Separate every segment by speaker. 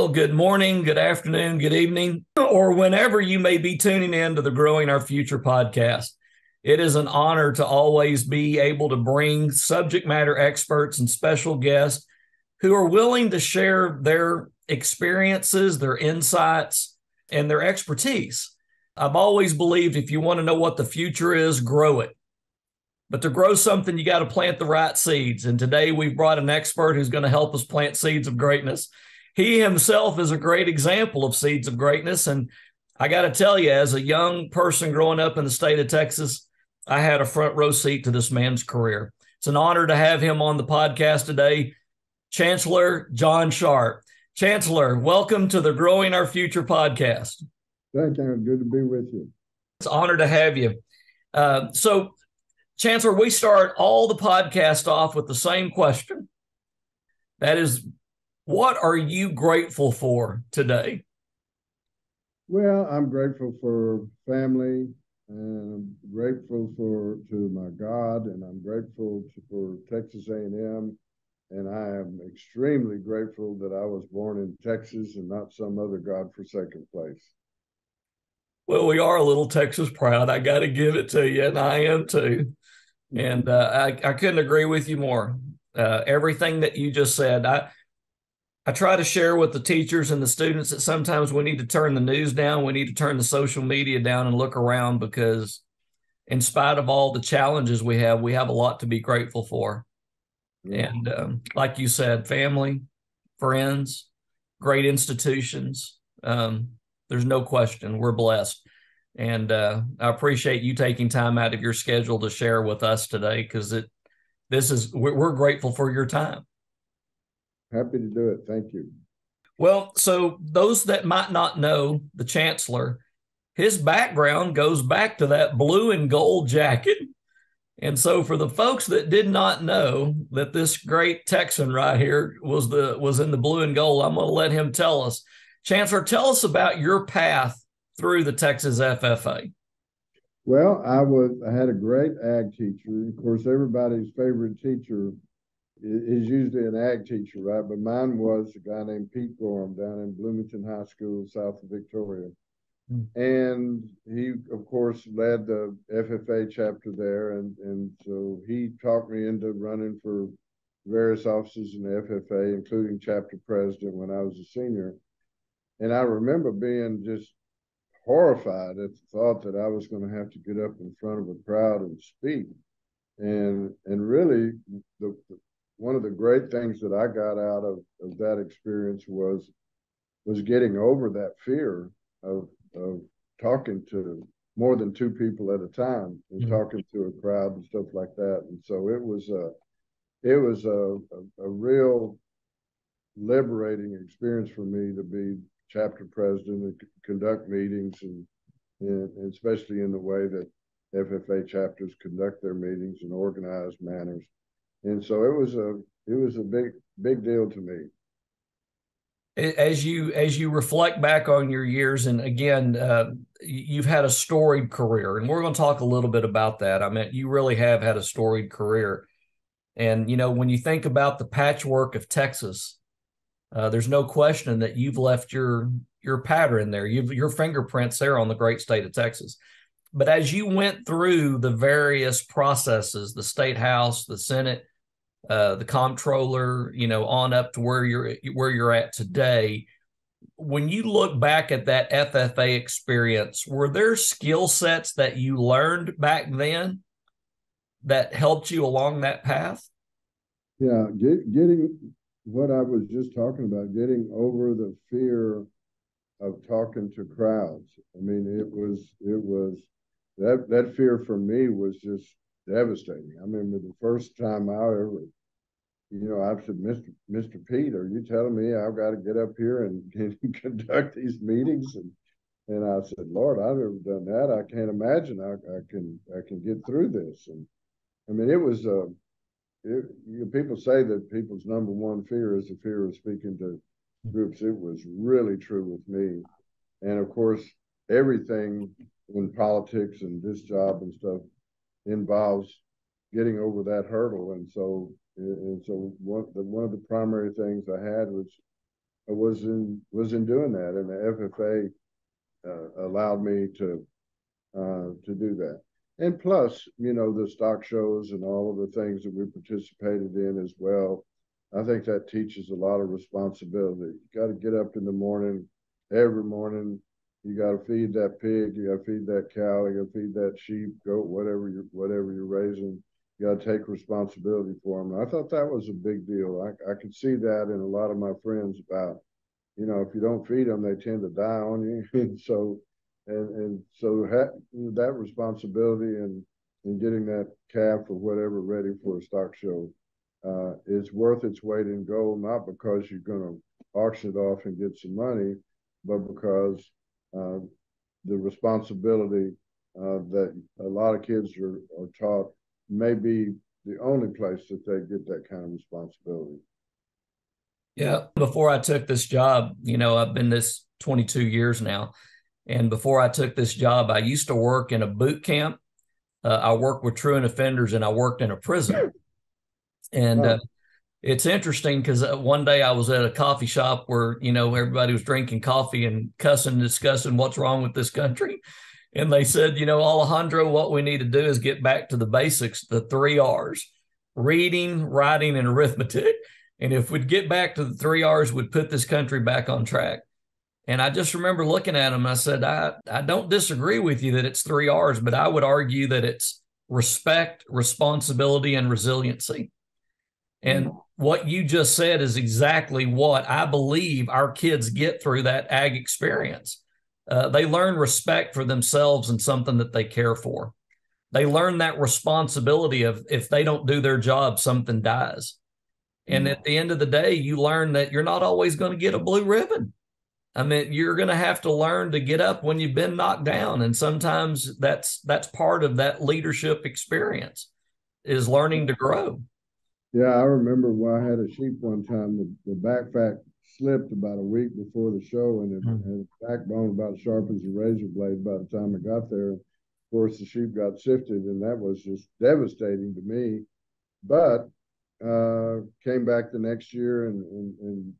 Speaker 1: Well, good morning, good afternoon, good evening, or whenever you may be tuning in to the Growing Our Future podcast. It is an honor to always be able to bring subject matter experts and special guests who are willing to share their experiences, their insights, and their expertise. I've always believed if you want to know what the future is, grow it. But to grow something, you got to plant the right seeds. And today we've brought an expert who's going to help us plant seeds of greatness. He himself is a great example of seeds of greatness. And I got to tell you, as a young person growing up in the state of Texas, I had a front row seat to this man's career. It's an honor to have him on the podcast today, Chancellor John Sharp. Chancellor, welcome to the Growing Our Future podcast.
Speaker 2: Thank you. Good to be with you.
Speaker 1: It's an honor to have you. Chancellor, we start all the podcast off with the same question. That is, what are you grateful for today?
Speaker 2: Well, I'm grateful for family, and I'm grateful to my God, and I'm grateful for Texas A&M, and I am extremely grateful that I was born in Texas and not some other godforsaken place.
Speaker 1: Well, we are a little Texas proud. I got to give it to you, and I am too. And I couldn't agree with you more. Everything that you just said, I try to share with the teachers and the students that sometimes we need to turn the news down. We need to turn the social media down and look around, because in spite of all the challenges we have a lot to be grateful for. Yeah. And like you said, family, friends, great institutions. There's no question we're blessed. And I appreciate you taking time out of your schedule to share with us today, because we're grateful for your time.
Speaker 2: Happy to do it. Thank you.
Speaker 1: Well, so those that might not know the Chancellor, his background goes back to that blue and gold jacket. And so for the folks that did not know that this great Texan right here was in the blue and gold, I'm going to let him tell us. Chancellor, tell us about your path through the Texas FFA.
Speaker 2: Well, I had a great ag teacher. Of course, everybody's favorite teacher is usually an ag teacher, right? But mine was a guy named Pete Gorham down in Bloomington High School, south of Victoria. And he, of course, led the FFA chapter there. And so he talked me into running for various offices in the FFA, including chapter president when I was a senior. And I remember being just horrified at the thought that I was going to have to get up in front of a crowd and speak. And really, one of the great things that I got out of that experience was getting over that fear of talking to more than two people at a time and talking to a crowd and stuff like that. And so it was a real liberating experience for me to be chapter president and conduct meetings, and especially in the way that FFA chapters conduct their meetings in organized manners. And so it was a big deal to me.
Speaker 1: As you reflect back on your years, and again, you've had a storied career, and we're going to talk a little bit about that. I mean, you really have had a storied career. And, when you think about the patchwork of Texas, there's no question that you've left your pattern there, your fingerprints there on the great state of Texas. But as you went through the various processes, the state house, the Senate, the comptroller, on up to where you're at today, when you look back at that FFA experience, were there skill sets that you learned back then that helped you along that path?
Speaker 2: Yeah, getting what I was just talking about, getting over the fear of talking to crowds. I mean, it was that fear for me was just devastating. I remember the first time I ever, I said, Mr. Pete, are you telling me I've got to get up here and conduct these meetings? And I said, Lord, I've never done that. I can't imagine I can get through this. And I mean, it was people say that people's number one fear is the fear of speaking to groups. It was really true with me. And of course, everything in politics and this job and stuff involves getting over that hurdle. And so one of the primary things I had was was in doing that, and the FFA allowed me to do that. And plus, the stock shows and all of the things that we participated in as well. I think that teaches a lot of responsibility. You got to get up in the morning, every morning. You got to feed that pig. You got to feed that cow. You got to feed that sheep, goat, whatever you're raising. You got to take responsibility for them. And I thought that was a big deal. I could see that in a lot of my friends about, if you don't feed them, they tend to die on you. And so that responsibility and getting that calf or whatever ready for a stock show is worth its weight in gold, not because you're going to auction it off and get some money, but because the responsibility that a lot of kids are taught may be the only place that they get that kind of responsibility.
Speaker 1: Yeah. Before I took this job, I've been this 22 years now. And before I took this job, I used to work in a boot camp. I worked with truant offenders, and I worked in a prison. And it's interesting because one day I was at a coffee shop where, everybody was drinking coffee and cussing and discussing what's wrong with this country. And they said, Alejandro, what we need to do is get back to the basics, the 3 R's: reading, writing, and arithmetic. And if we'd get back to the 3 R's, we'd put this country back on track. And I just remember looking at him and I said, I don't disagree with you that it's 3 R's, but I would argue that it's respect, responsibility, and resiliency. And what you just said is exactly what I believe our kids get through that ag experience. They learn respect for themselves and something that they care for. They learn that responsibility of if they don't do their job, something dies. And at the end of the day, you learn that you're not always going to get a blue ribbon. I mean, you're going to have to learn to get up when you've been knocked down. And sometimes that's part of that leadership experience is learning to grow.
Speaker 2: Yeah, I remember when I had a sheep one time, the back fat slipped about a week before the show, and it had a backbone about sharp as a razor blade by the time I got there. Of course, the sheep got sifted, and that was just devastating to me. But came back the next year and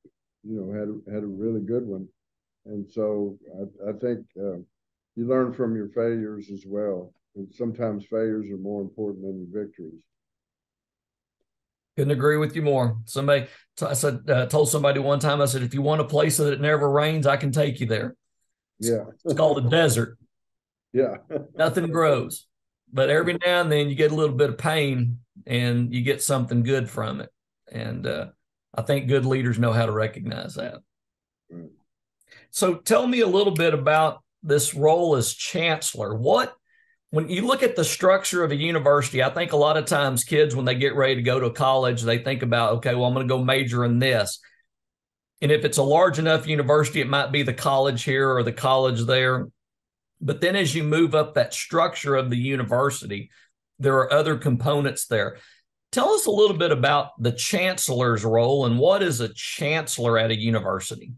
Speaker 2: had a really good one. And so I think you learn from your failures as well. And sometimes failures are more important than your victories.
Speaker 1: Couldn't agree with you more. I told somebody one time, I said, if you want a place that it never rains, I can take you there.
Speaker 2: Yeah.
Speaker 1: It's called a desert.
Speaker 2: Yeah.
Speaker 1: Nothing grows. But every now and then you get a little bit of pain and you get something good from it. And I think good leaders know how to recognize that. Right. So tell me a little bit about this role as chancellor. When you look at the structure of a university, I think a lot of times kids, when they get ready to go to college, they think about, okay, well, I'm going to go major in this. And if it's a large enough university, it might be the college here or the college there. But then as you move up that structure of the university, there are other components there. Tell us a little bit about the chancellor's role and what is a chancellor at a university?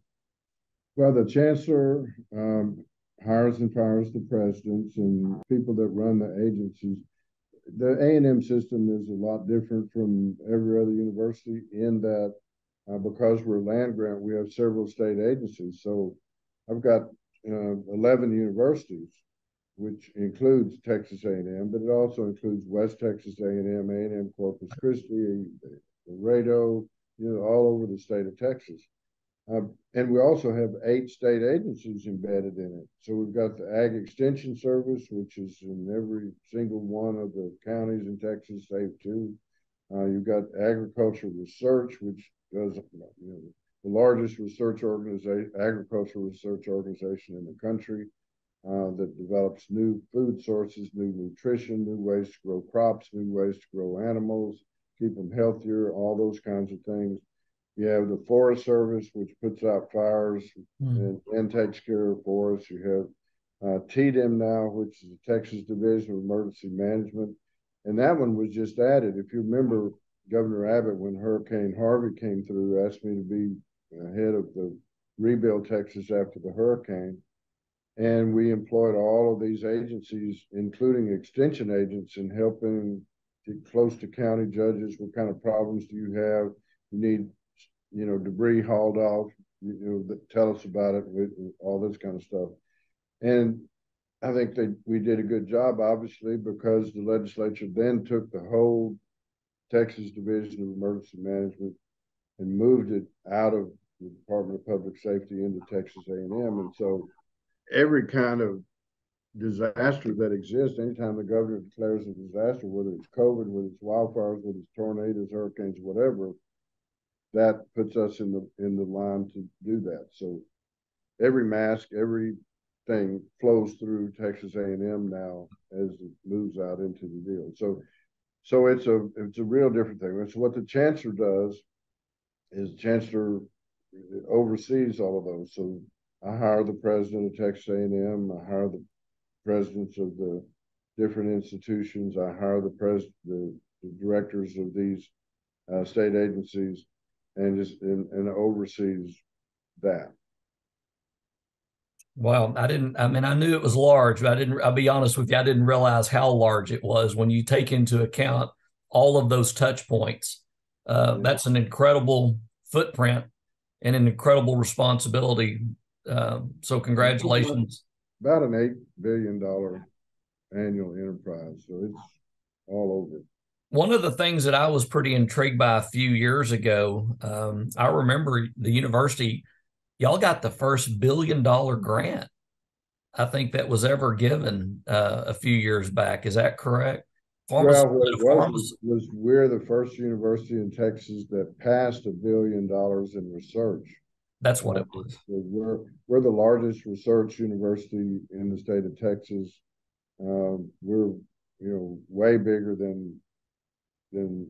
Speaker 2: Well, the chancellor hires and fires the presidents and people that run the agencies. The A&M system is a lot different from every other university in that because we're land grant, we have several state agencies. So I've got 11 universities, which includes Texas A&M, but it also includes West Texas A&M, A&M Corpus Christi, Laredo, all over the state of Texas. And we also have 8 state agencies embedded in it. So we've got the Ag Extension Service, which is in every single one of the counties in Texas, save 2. You've got Agricultural Research, which does the largest research organization, agricultural research organization in the country, that develops new food sources, new nutrition, new ways to grow crops, new ways to grow animals, keep them healthier, all those kinds of things. You have the Forest Service, which puts out fires and takes care of forests. You have TDEM now, which is the Texas Division of Emergency Management. And that one was just added. If you remember, Governor Abbott, when Hurricane Harvey came through, asked me to be head of the Rebuild Texas after the hurricane. And we employed all of these agencies, including extension agents, in helping get close to county judges. What kind of problems do you have? You need debris hauled off tell us about it, all this kind of stuff. And I think we did a good job, obviously, because the legislature then took the whole Texas Division of Emergency Management and moved it out of the Department of Public Safety into Texas A&M. And so every kind of disaster that exists, anytime the governor declares a disaster, whether it's COVID, whether it's wildfires, whether it's tornadoes, hurricanes, whatever, that puts us in the line to do that. So every mask, everything flows through Texas A&M now as it moves out into the deal. So it's a real different thing. So what the chancellor does is the chancellor oversees all of those. So I hire the president of Texas A&M. I hire the presidents of the different institutions. I hire the directors of these state agencies, and oversees that.
Speaker 1: Well, I knew it was large, but I'll be honest with you, I didn't realize how large it was when you take into account all of those touch points. That's an incredible footprint and an incredible responsibility. So congratulations.
Speaker 2: About an $8 billion annual enterprise. So it's all over.
Speaker 1: One of the things that I was pretty intrigued by a few years ago, I remember the university, y'all got the first $1 billion grant, I think, that was ever given a few years back. Is that correct?
Speaker 2: Well, what was we're the first university in Texas that passed $1 billion in research.
Speaker 1: That's what it was.
Speaker 2: So we're the largest research university in the state of Texas. We're way bigger than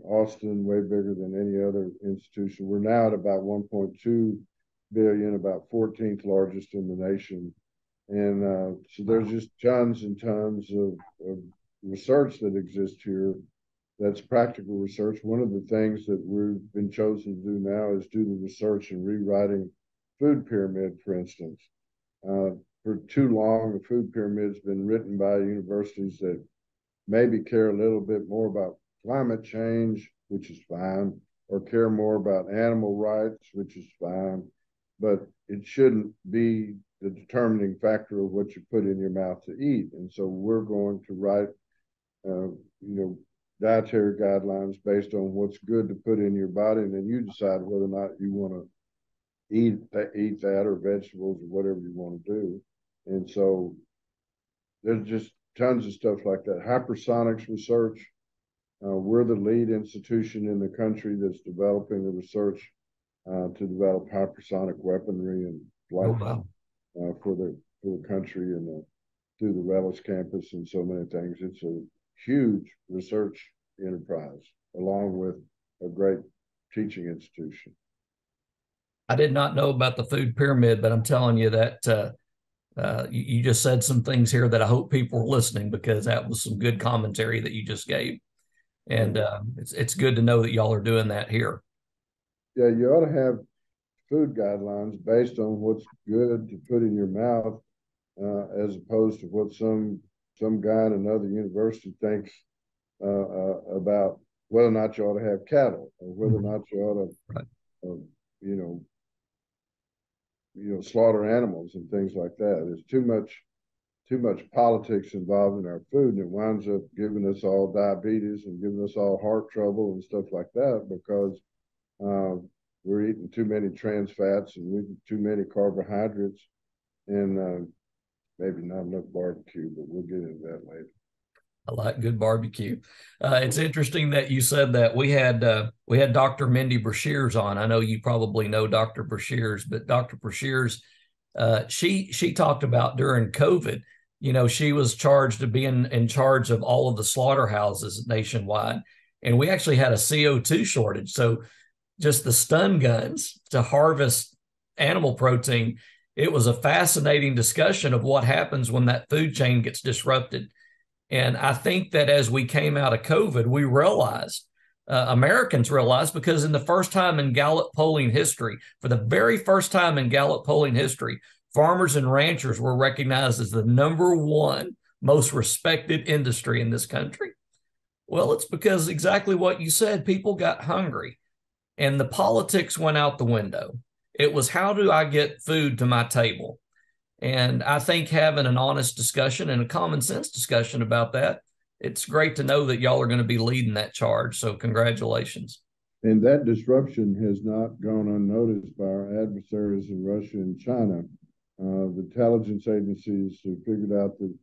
Speaker 2: Austin, way bigger than any other institution. We're now at about 1.2 billion, about 14th largest in the nation. And so there's just tons and tons of research that exists here that's practical research. One of the things that we've been chosen to do now is do the research in rewriting food pyramid, for instance. For too long, the food pyramid's been written by universities that maybe care a little bit more about climate change, which is fine, or care more about animal rights, which is fine, but it shouldn't be the determining factor of what you put in your mouth to eat. And so we're going to write, dietary guidelines based on what's good to put in your body, and then you decide whether or not you want to eat that or vegetables or whatever you want to do. And so there's just tons of stuff like that. Hypersonics research. We're the lead institution in the country that's developing the research to develop hypersonic weaponry and flights for the country and through the Relish campus and so many things. It's a huge research enterprise, along with a great teaching institution.
Speaker 1: I did not know about the food pyramid, but I'm telling you that you just said some things here that I hope people are listening, because that was some good commentary that you just gave. And it's good to know that y'all are doing that here.
Speaker 2: Yeah, you ought to have food guidelines based on what's good to put in your mouth, as opposed to what some guy in another university thinks about whether or not you ought to have cattle, or whether or not you ought to, slaughter animals and things like that. There's too much politics involved in our food, and it winds up giving us all diabetes and giving us all heart trouble and stuff like that, because we're eating too many trans fats and we're eating too many carbohydrates, and maybe not enough barbecue, but we'll get into that later.
Speaker 1: I like good barbecue. It's interesting that you said that. We had Dr. Mindy Brashears on. I know you probably know Dr. Brashears, but Dr. Brashears, she talked about during COVID, she was charged to be in charge of all of the slaughterhouses nationwide. And we actually had a CO2 shortage. So just the stun guns to harvest animal protein, it was a fascinating discussion of what happens when that food chain gets disrupted. And I think that as we came out of COVID, we realized, Americans realized, because in the first time in Gallup polling history, for the very first time in Gallup polling history, farmers and ranchers were recognized as the #1 most respected industry in this country. Well, it's because exactly what you said, people got hungry and the politics went out the window. It was, how do I get food to my table? And I think having an honest discussion and a common sense discussion about that, it's great to know that y'all are going to be leading that charge. So congratulations.
Speaker 2: And that disruption has not gone unnoticed by our adversaries in Russia and China. The intelligence agencies have figured out that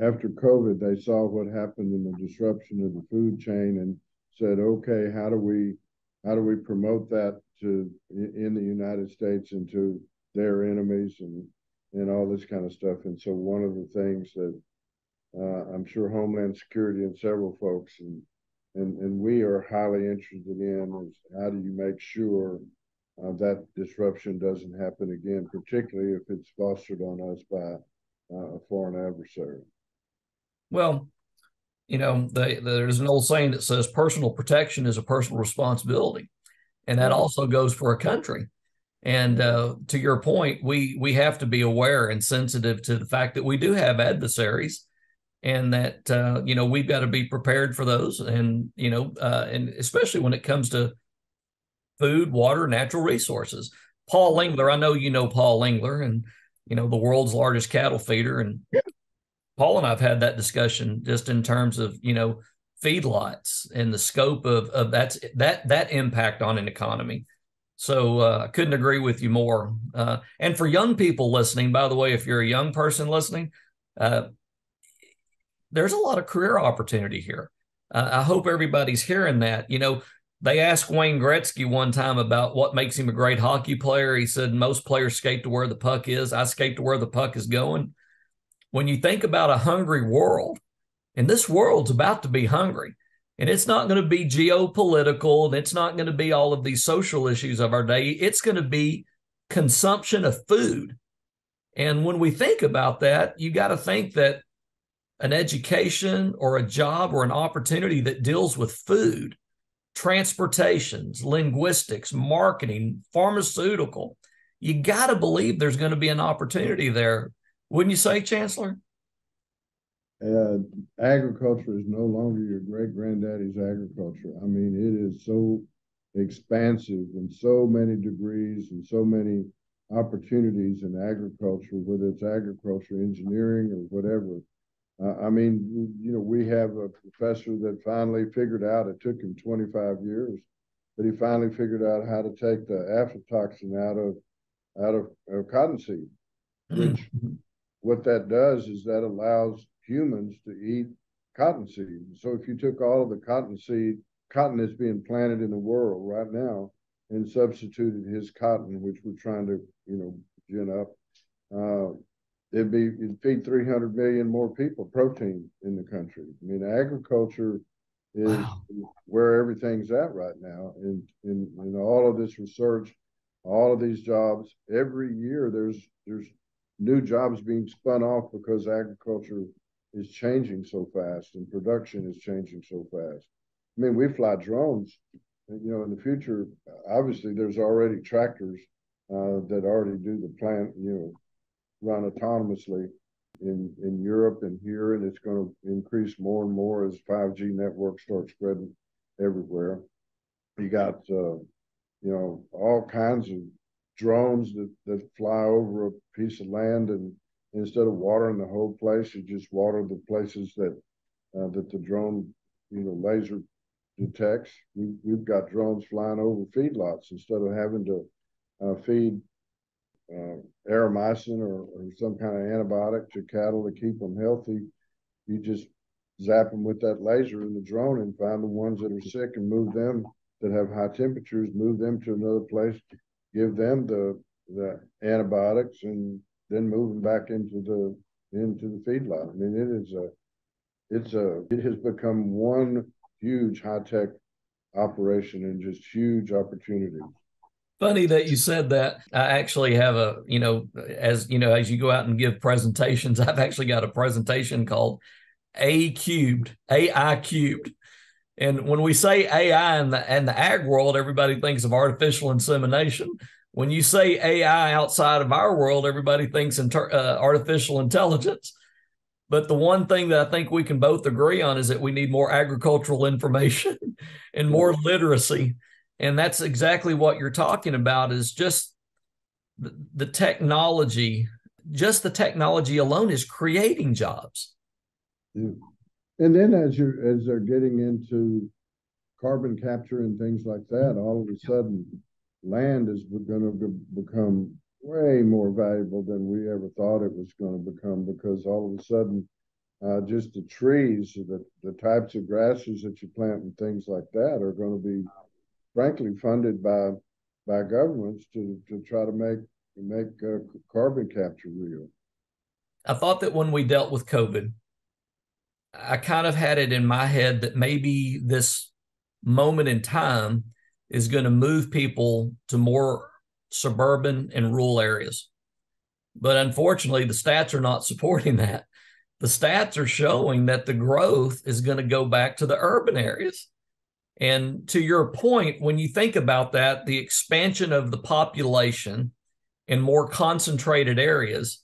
Speaker 2: after COVID, they saw what happened in the disruption of the food chain and said, okay, how do we promote that in the United States and to their enemies and all this kind of stuff. And so one of the things that I'm sure Homeland Security and several folks and we are highly interested in is, how do you make sure that disruption doesn't happen again, particularly if it's fostered on us by a foreign adversary.
Speaker 1: Well, there's an old saying that says personal protection is a personal responsibility, and that also goes for a country. And to your point, we have to be aware and sensitive to the fact that we do have adversaries, and that we've got to be prepared for those. And and especially when it comes to food, water, natural resources. Paul Lingler, I know you know Paul Lingler, and the world's largest cattle feeder. And Paul and I've had that discussion just in terms of feedlots and the scope of that impact on an economy. So I couldn't agree with you more. And for young people listening, by the way, if you're a young person listening, there's a lot of career opportunity here. I hope everybody's hearing that. They asked Wayne Gretzky one time about what makes him a great hockey player. He said, most players skate to where the puck is. I skate to where the puck is going. When you think about a hungry world, and this world's about to be hungry, and it's not going to be geopolitical, and it's not going to be all of these social issues of our day. It's going to be consumption of food. And when we think about that, you got to think that an education or a job or an opportunity that deals with food, transportations, linguistics, marketing, pharmaceutical, you got to believe there's going to be an opportunity there. Wouldn't you say, Chancellor?
Speaker 2: Agriculture is no longer your great granddaddy's agriculture. I mean, it is so expansive in so many degrees and so many opportunities in agriculture, whether it's agriculture, engineering, or whatever. We have a professor that finally figured out, it took him 25 years, but he finally figured out how to take the aflatoxin out of cottonseed, which what that does is that allows humans to eat cottonseed. So if you took all of the cotton that's being planted in the world right now, and substituted his cotton, which we're trying to, gin up, it'd feed 300 million more people protein in the country. I mean, agriculture is where everything's at right now. And all of this research, all of these jobs, every year there's new jobs being spun off because agriculture is changing so fast and production is changing so fast. I mean, we fly drones. In the future, obviously, there's already tractors that already do the plant, run autonomously in Europe and here, and it's going to increase more and more as 5G networks start spreading everywhere. You got, all kinds of drones that fly over a piece of land, and instead of watering the whole place, you just water the places that the drone, laser detects. We've got drones flying over feedlots instead of having to feed aeromycin or some kind of antibiotic to cattle to keep them healthy. You just zap them with that laser in the drone and find the ones that are sick and move them, that have high temperatures, move them to another place, give them the antibiotics, and then move them back into the feedlot. I mean, it has become one huge high-tech operation and just huge opportunities.
Speaker 1: Funny that you said that. I actually have as you go out and give presentations, I've actually got a presentation called AI cubed. And when we say AI in the ag world, everybody thinks of artificial insemination. When you say AI outside of our world, everybody thinks artificial intelligence. But the one thing that I think we can both agree on is that we need more agricultural information and more literacy. And that's exactly what you're talking about, is just the technology, just the technology alone is creating jobs.
Speaker 2: Yeah. And then as they're getting into carbon capture and things like that, all of a sudden land is going to become way more valuable than we ever thought it was going to become, because all of a sudden just the trees, the types of grasses that you plant and things like that are going to be frankly funded by governments to try to make carbon capture real.
Speaker 1: I thought that when we dealt with COVID, I kind of had it in my head that maybe this moment in time is going to move people to more suburban and rural areas. But unfortunately, the stats are not supporting that. The stats are showing that the growth is going to go back to the urban areas. And to your point, when you think about that, the expansion of the population in more concentrated areas,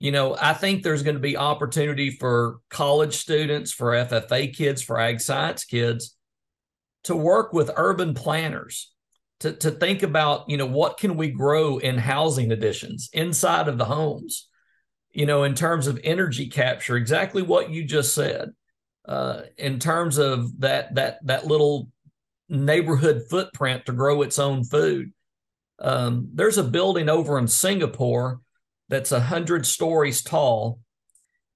Speaker 1: I think there's going to be opportunity for college students, for FFA kids, for ag science kids to work with urban planners to think about, what can we grow in housing additions inside of the homes, in terms of energy capture, exactly what you just said, in terms of that little neighborhood footprint to grow its own food. There's a building over in Singapore that's 100 stories tall.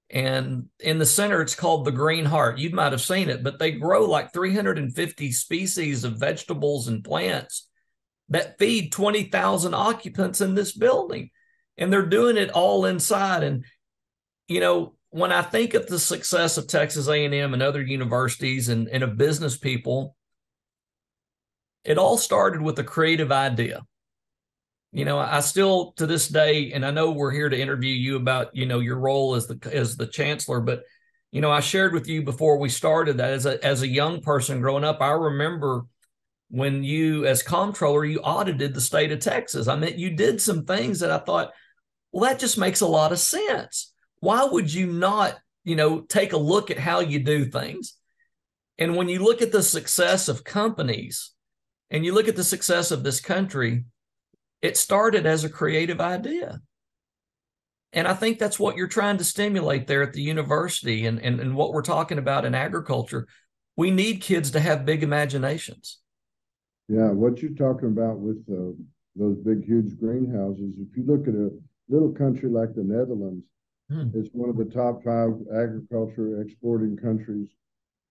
Speaker 1: And in the center, it's called the Green Heart. You might have seen it, but they grow like 350 species of vegetables and plants that feed 20,000 occupants in this building. And they're doing it all inside. And, when I think of the success of Texas A&M and other universities and of business people, it all started with a creative idea. I still to this day, and I know we're here to interview you about, your role as the chancellor, but, I shared with you before we started that as a young person growing up, I remember when you, as comptroller, you audited the state of Texas. I mean, you did some things that I thought, well, that just makes a lot of sense. Why would you not, take a look at how you do things? And when you look at the success of companies and you look at the success of this country, it started as a creative idea. And I think that's what you're trying to stimulate there at the university and what we're talking about in agriculture. We need kids to have big imaginations.
Speaker 2: Yeah, what you're talking about with those big, huge greenhouses, if you look at a little country like the Netherlands, it's one of the top 5 agriculture exporting countries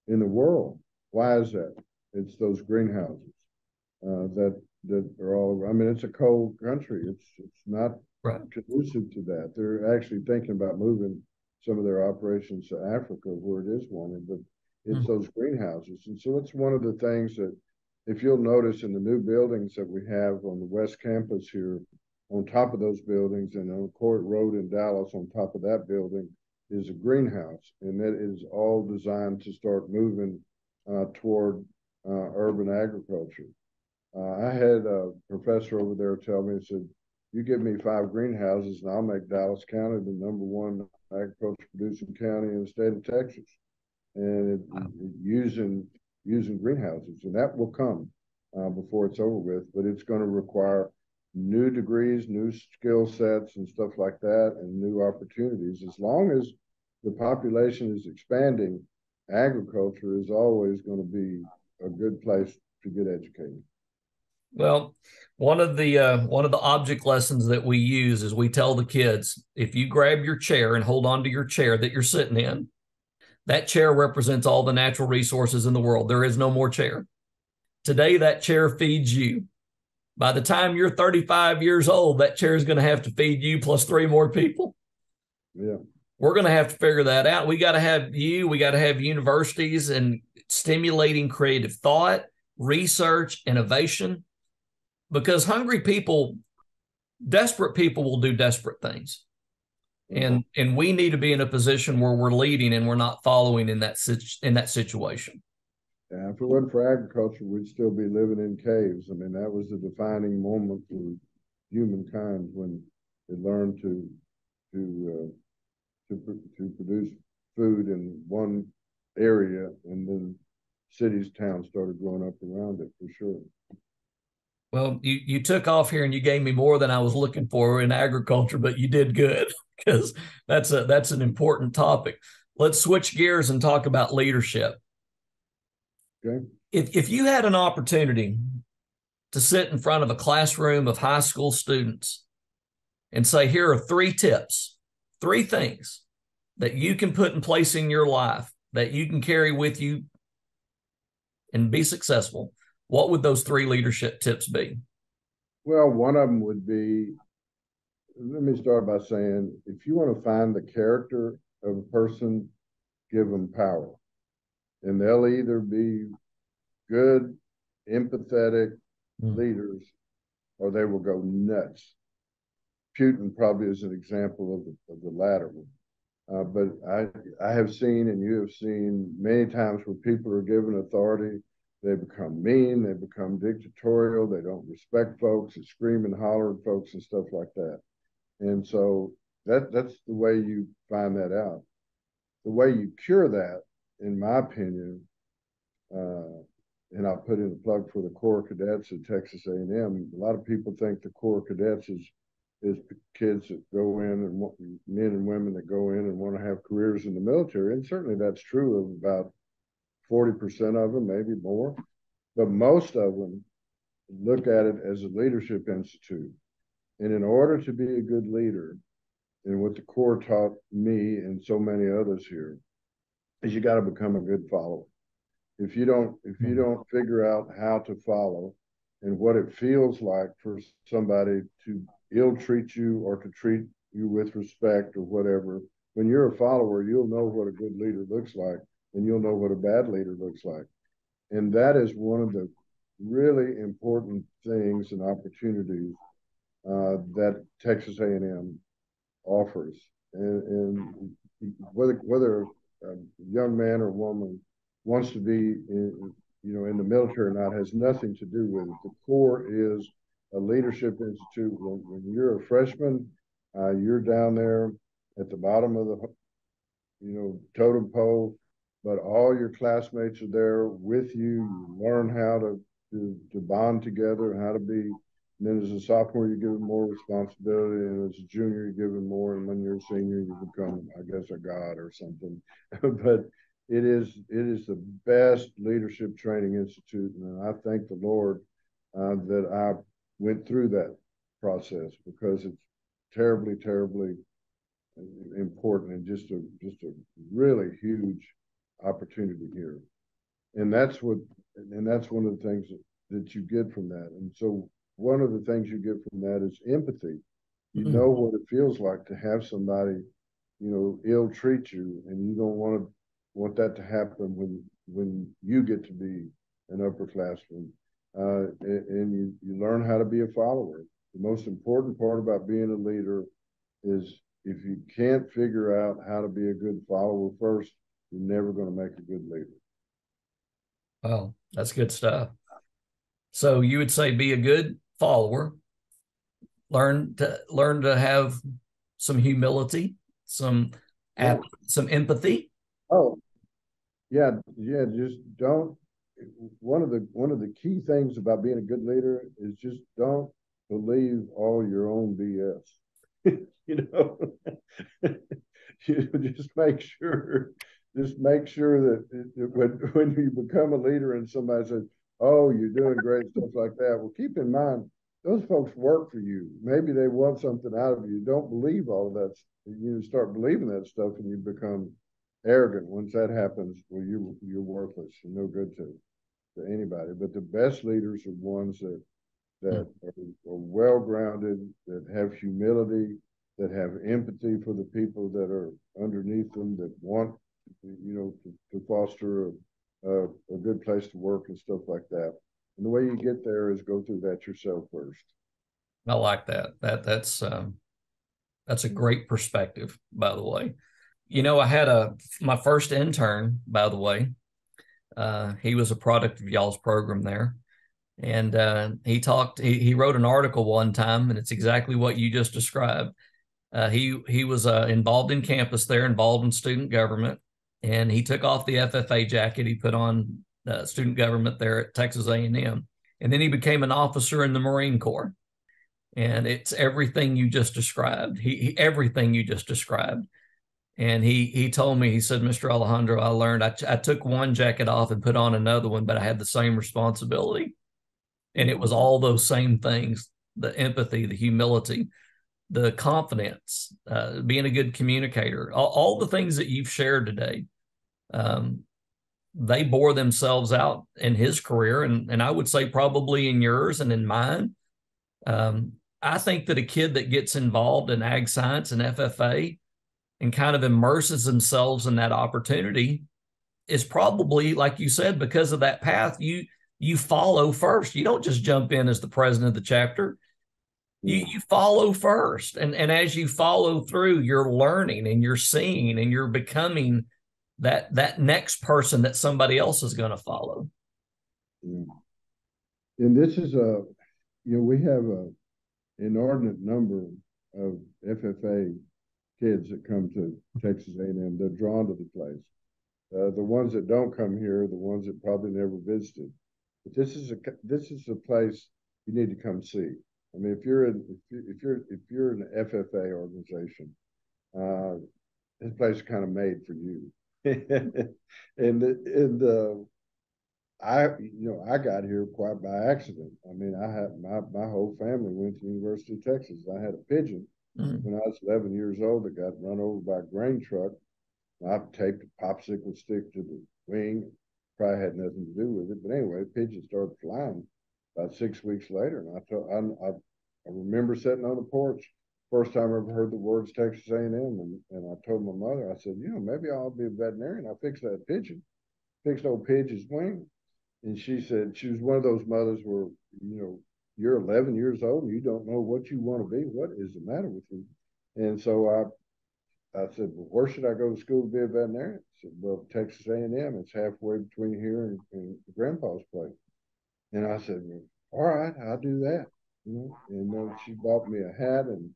Speaker 2: in the world. Why is that? It's those greenhouses that are all. I mean, it's a cold country. It's not
Speaker 1: right.
Speaker 2: conducive to that. They're actually thinking about moving some of their operations to Africa, where it is wanted, but it's those greenhouses. And so it's one of the things that, if you'll notice in the new buildings that we have on the West Campus here, on top of those buildings and on Court Road in Dallas, on top of that building is a greenhouse. And that is all designed to start moving toward urban agriculture. I had a professor over there tell me, he said, you give me 5 greenhouses and I'll make Dallas County the #1 agriculture producing county in the state of Texas. And using greenhouses, and that will come before it's over with, but it's going to require new degrees, new skill sets and stuff like that, and new opportunities. As long as the population is expanding, agriculture is always going to be a good place to get educated.
Speaker 1: Well, one of the object lessons that we use is we tell the kids, if you grab your chair and hold on to your chair that you're sitting in, that chair represents all the natural resources in the world. There is no more chair. Today, that chair feeds you. By the time you're 35 years old, that chair is going to have to feed you plus 3 more people.
Speaker 2: Yeah.
Speaker 1: We're going to have to figure that out. We got to have universities and stimulating creative thought, research, innovation, because hungry people, desperate people will do desperate things. And we need to be in a position where we're leading and we're not following in that situation.
Speaker 2: Yeah, if it wasn't for agriculture, we'd still be living in caves. I mean, that was the defining moment for humankind when it learned to produce food in one area, and then cities, towns started growing up around it, for sure.
Speaker 1: Well, you took off here and you gave me more than I was looking for in agriculture, but you did good because that's an important topic. Let's switch gears and talk about leadership.
Speaker 2: Okay.
Speaker 1: If you had an opportunity to sit in front of a classroom of high school students and say, here are 3 tips, 3 things that you can put in place in your life that you can carry with you and be successful, what would those 3 leadership tips be?
Speaker 2: Well, one of them would be, let me start by saying, if you want to find the character of a person, give them power. And they'll either be good, empathetic leaders, or they will go nuts. Putin probably is an example of the latter one. But I have seen, and you have seen many times where people are given authority, they become mean, they become dictatorial, they don't respect folks, they scream and holler at folks and stuff like that. And so that's the way you find that out. The way you cure that, in my opinion, and I'll put in a plug for the Corps Cadets at Texas A&M. A lot of people think the Corps Cadets is kids that go in and men and women that go in and want to have careers in the military, and certainly that's true of about 40% of them, maybe more. But most of them look at it as a leadership institute. And in order to be a good leader, and what the Corps taught me and so many others here, is you got to become a good follower. If you don't figure out how to follow and what it feels like for somebody to ill treat you or to treat you with respect or whatever, when you're a follower, you'll know what a good leader looks like, and you'll know what a bad leader looks like. And that is one of the really important things and opportunities that Texas A&M offers. And whether a young man or woman wants to be in the military or not has nothing to do with it. The Corps is a leadership institute. When you're a freshman, you're down there at the bottom of the totem pole, but all your classmates are there with you. You learn how to bond together, how to be. And then as a sophomore, you give them more responsibility, and as a junior, you give them more. And when you're a senior, you become, I guess, a god or something. But it is the best leadership training institute, and I thank the Lord that I went through that process, because it's terribly, terribly important, and just a really huge opportunity here. And that's one of the things that you get from that. And so one of the things you get from that is empathy. You know what it feels like to have somebody, ill treat you, and you don't want that to happen when you get to be an upperclassman. And you learn how to be a follower. The most important part about being a leader is, if you can't figure out how to be a good follower first, you're never going to make a good leader.
Speaker 1: Well, that's good stuff. So you would say be a good follower, learn to have some humility, some empathy.
Speaker 2: Oh, yeah. Just don't. One of the key things about being a good leader is just don't believe all your own BS. You just make sure that when you become a leader and somebody says, "Oh, you're doing great," stuff like that, well, keep in mind those folks work for you. Maybe they want something out of you. Don't believe all of that. You start believing that stuff, and you become arrogant. Once that happens, well, you're worthless. You're no good to anybody. But the best leaders are ones that are well grounded, that have humility, that have empathy for the people that are underneath them, that want to foster a good place to work and stuff like that. And the way you get there is go through that yourself first.
Speaker 1: I like that. That's a great perspective, by the way. I had my first intern, by the way. He was a product of y'all's program there. And he wrote an article one time, and it's exactly what you just described. He was involved in campus there, involved in student government, and he took off the FFA jacket. He put on student government there at Texas A&M. And then he became an officer in the Marine Corps. And it's everything you just described. Everything you just described. And he told me, he said, Mr. Alejandro, I learned I took one jacket off and put on another one, but I had the same responsibility. And it was all those same things, the empathy, the humility, the confidence, being a good communicator, all the things that you've shared today. They bore themselves out in his career, and I would say probably in yours and in mine. I think that a kid that gets involved in ag science and FFA and kind of immerses themselves in that opportunity is probably, like you said, because of that path, you follow first. You don't just jump in as the president of the chapter. You follow first. And as you follow through, you're learning and you're seeing and you're becoming that next person that somebody else is going to follow.
Speaker 2: Yeah. And this is we have an inordinate number of FFA kids that come to Texas A&M. They're drawn to the place. The ones that don't come here are the ones that probably never visited. But this is a place you need to come see. I mean, if you're an FFA organization, this place is kind of made for you. I got here quite by accident. I mean, I had my whole family went to the University of Texas. I had a pigeon when I was 11 years old that got run over by a grain truck. I taped a popsicle stick to the wing. Probably had nothing to do with it, but anyway, the pigeon started flying about 6 weeks later, and I remember sitting on the porch. First time I ever heard the words Texas A&M, and I told my mother, I said, maybe I'll be a veterinarian. I'll fix that pigeon, fixed old pigeon's wing. And she said, she was one of those mothers where, you're 11 years old and you don't know what you want to be. What is the matter with you? And so I said, well, where should I go to school to be a veterinarian? I said, well, Texas A&M. It's halfway between here and Grandpa's place. And I said, well, all right, I'll do that. And then she bought me a hat, and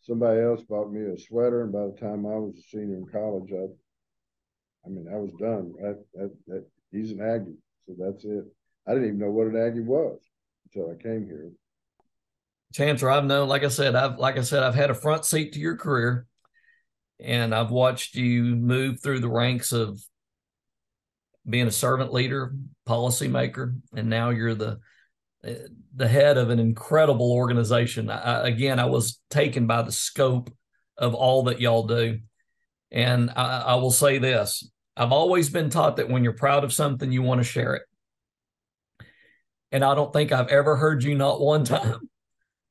Speaker 2: somebody else bought me a sweater. And by the time I was a senior in college, I was done. That he's an Aggie, so that's it. I didn't even know what an Aggie was until I came here.
Speaker 1: Chancellor, I've known, like I said, I've had a front seat to your career, and I've watched you move through the ranks of being a servant leader, policymaker, and now you're the head of an incredible organization. I was taken by the scope of all that y'all do. And I will say this, I've always been taught that when you're proud of something, you want to share it. And I don't think I've ever heard you not one time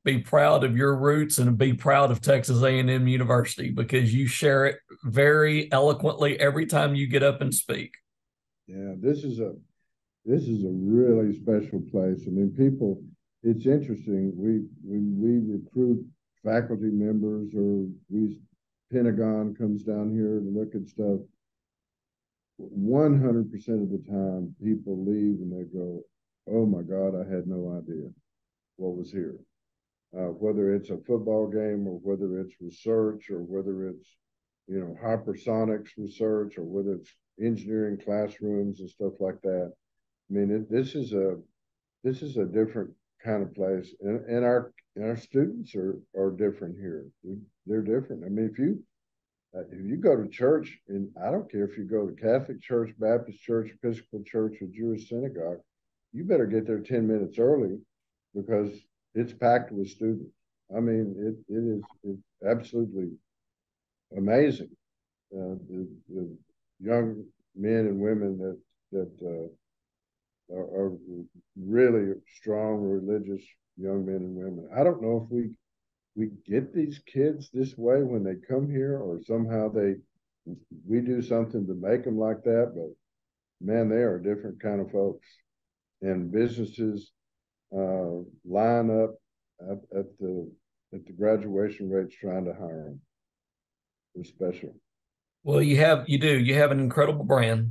Speaker 1: be proud of your roots and be proud of Texas A&M University, because you share it very eloquently every time you get up and speak.
Speaker 2: Yeah, this is a really special place. I mean, people, it's interesting. When we recruit faculty members, or Pentagon comes down here to look at stuff, 100% of the time people leave and they go, oh my God, I had no idea what was here. Whether it's a football game, or whether it's research, or whether it's, hypersonics research, or whether it's engineering classrooms and stuff like that. I mean, this is a different kind of place, and our students are different here. They're different. I mean, if you go to church, and I don't care if you go to Catholic church, Baptist church, Episcopal church, or Jewish synagogue, you better get there 10 minutes early, because it's packed with students. I mean, it's absolutely amazing. The young men and women that are really strong, religious young men and women. I don't know if we get these kids this way when they come here, or somehow we do something to make them like that. But man, they are a different kind of folks, and businesses line up at the graduation rates trying to hire them. They're special.
Speaker 1: Well, you have an incredible brand.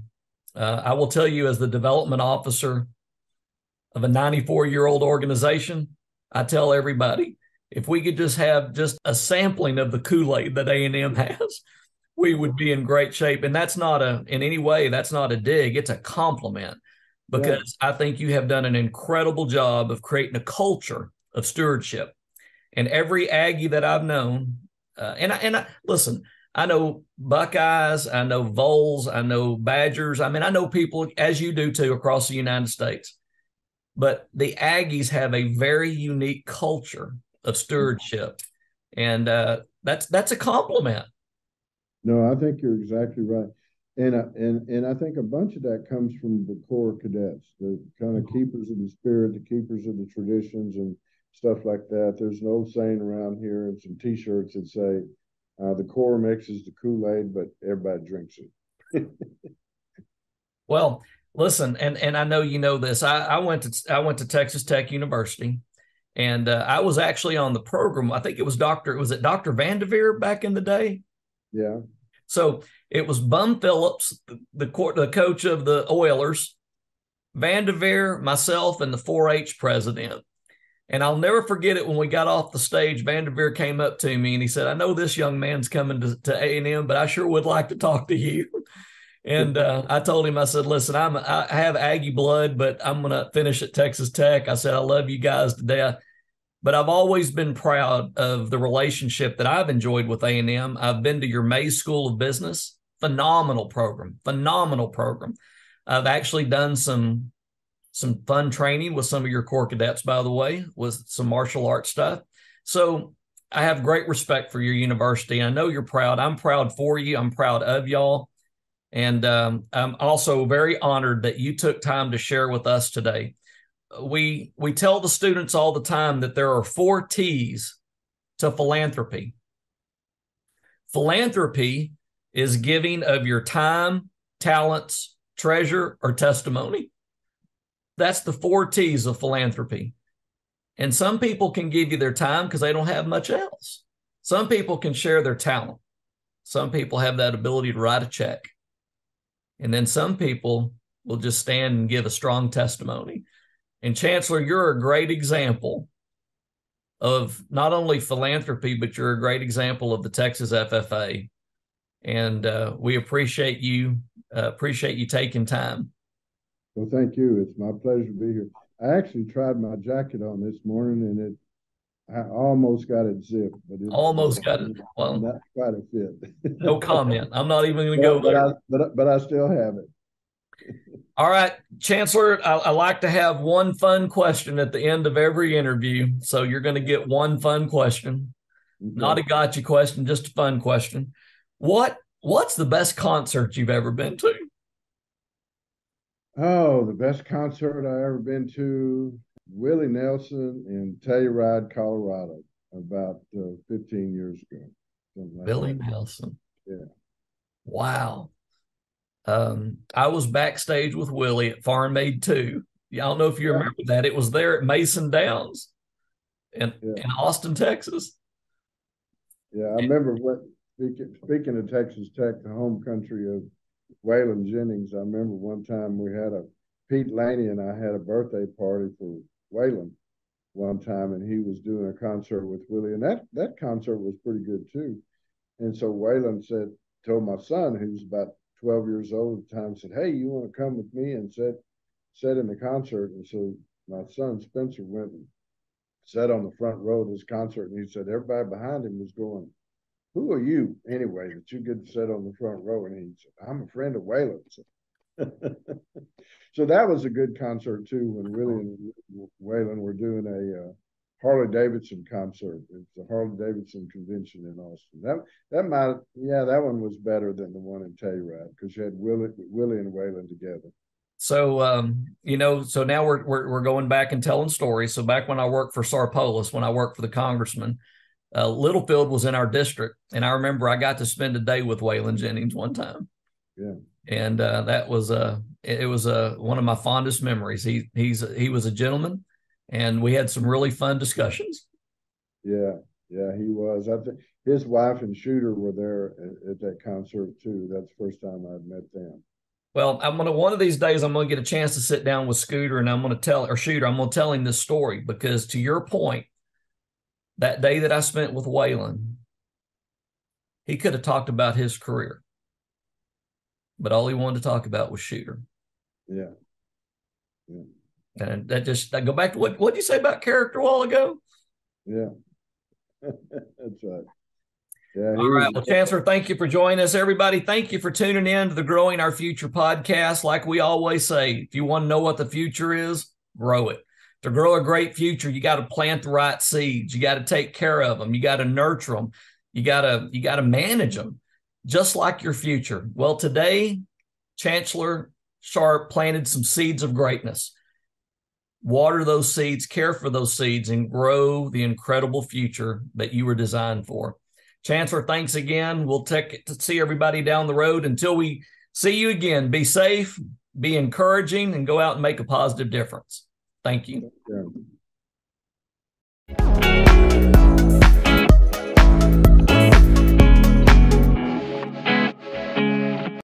Speaker 1: I will tell you, as the development officer of a 94-year-old organization, I tell everybody, if we could just have just a sampling of the Kool-Aid that A&M has, we would be in great shape. And that's not in any way, that's not a dig. It's a compliment,
Speaker 2: Yeah.
Speaker 1: because I think you have done an incredible job of creating a culture of stewardship. And every Aggie that I've known, and I listen, I know Buckeyes, I know Vols, I know Badgers. I mean, I know people, as you do too, across the United States. But the Aggies have a very unique culture of stewardship, and that's a compliment.
Speaker 2: No, I think you're exactly right. And I think a bunch of that comes from the Corps cadets, the kind of keepers of the spirit, the keepers of the traditions and stuff like that. There's an old saying around here and some T-shirts that say, the Corps mixes the Kool-Aid, but everybody drinks it.
Speaker 1: Well, listen, and I know you know this. I went to Texas Tech University, and I was actually on the program. I think it was Dr. Vanderveer back in the day.
Speaker 2: Yeah.
Speaker 1: So it was Bum Phillips, the coach of the Oilers, Vanderveer, myself, and the 4-H president. And I'll never forget it when we got off the stage. Vanderveer came up to me and he said, "I know this young man's coming to A&M, but I sure would like to talk to you." And I told him, I said, "Listen, I have Aggie blood, but I'm going to finish at Texas Tech." I said, "I love you guys to death." But I've always been proud of the relationship that I've enjoyed with A&M. I've been to your Mays School of Business. Phenomenal program. Phenomenal program. I've actually done some fun training with some of your Corps cadets, by the way, with some martial arts stuff. So I have great respect for your university. I know you're proud. I'm proud for you. I'm proud of y'all. And I'm also very honored that you took time to share with us today. We tell the students all the time that there are 4 T's to philanthropy. Philanthropy is giving of your time, talents, treasure, or testimony. That's the 4 T's of philanthropy. And some people can give you their time because they don't have much else. Some people can share their talent. Some people have that ability to write a check. And then some people will just stand and give a strong testimony. And Chancellor, you're a great example of not only philanthropy, but you're a great example of the Texas FFA. And we appreciate you taking time.
Speaker 2: Well, thank you. It's my pleasure to be here. I actually tried my jacket on this morning, and I almost got it zipped, but
Speaker 1: almost got it. Well,
Speaker 2: not quite a fit.
Speaker 1: No comment. I'm not even going to go there.
Speaker 2: But I still have it.
Speaker 1: All right, Chancellor, I like to have one fun question at the end of every interview. So you're going to get one fun question, okay. Not a gotcha question, just a fun question. What's the best concert you've ever been to?
Speaker 2: Oh, the best concert I ever been to, Willie Nelson in Telluride, Colorado, about 15 years ago.
Speaker 1: Willie Nelson.
Speaker 2: Yeah.
Speaker 1: Wow. I was backstage with Willie at Farm Aid 2. I don't know if you remember that. It was there at Mason Downs in Austin, Texas.
Speaker 2: Yeah, I remember speaking of Texas Tech, the home country of Waylon Jennings. I remember one time we had Pete Laney and I had a birthday party for Waylon one time, and he was doing a concert with Willie, and that concert was pretty good too. And so Waylon told my son, who was about 12 years old at the time, said, "Hey, you want to come with me and sit in the concert?" And so my son Spencer went and sat on the front row of this concert, and he said everybody behind him was going, "Who are you anyway that you get to sit on the front row?" And he said, "I'm a friend of Waylon's." So that was a good concert too, when Willie and Waylon were doing a Harley Davidson concert. It's the Harley Davidson convention in Austin. That one was better than the one in Telluride because you had Willie and Waylon together.
Speaker 1: So so now we're going back and telling stories. So back when I worked for Sarpolis, when I worked for the congressman, Littlefield was in our district, and I remember I got to spend a day with Waylon Jennings one time.
Speaker 2: Yeah,
Speaker 1: and that was one of my fondest memories. He was a gentleman, and we had some really fun discussions.
Speaker 2: Yeah, he was. I think his wife and Shooter were there at that concert too. That's the first time I'd met them.
Speaker 1: Well, one of these days I'm gonna get a chance to sit down with Scooter, and I'm gonna tell him this story, because to your point, that day that I spent with Waylon, he could have talked about his career, but all he wanted to talk about was Shooter.
Speaker 2: Yeah. Yeah.
Speaker 1: And that go back to what did you say about character a while ago?
Speaker 2: Yeah. That's right. Yeah.
Speaker 1: All right. Well, Chancellor, thank you for joining us. Everybody, thank you for tuning in to the Growing Our Future podcast. Like we always say, if you want to know what the future is, grow it. To grow a great future, you got to plant the right seeds. You got to take care of them. You got to nurture them. You got to manage them, just like your future. Well, today, Chancellor Sharp planted some seeds of greatness. Water those seeds, care for those seeds, and grow the incredible future that you were designed for. Chancellor, thanks again. We'll see everybody down the road. Until we see you again, be safe, be encouraging, and go out and make a positive difference. Thank you.
Speaker 2: Yeah.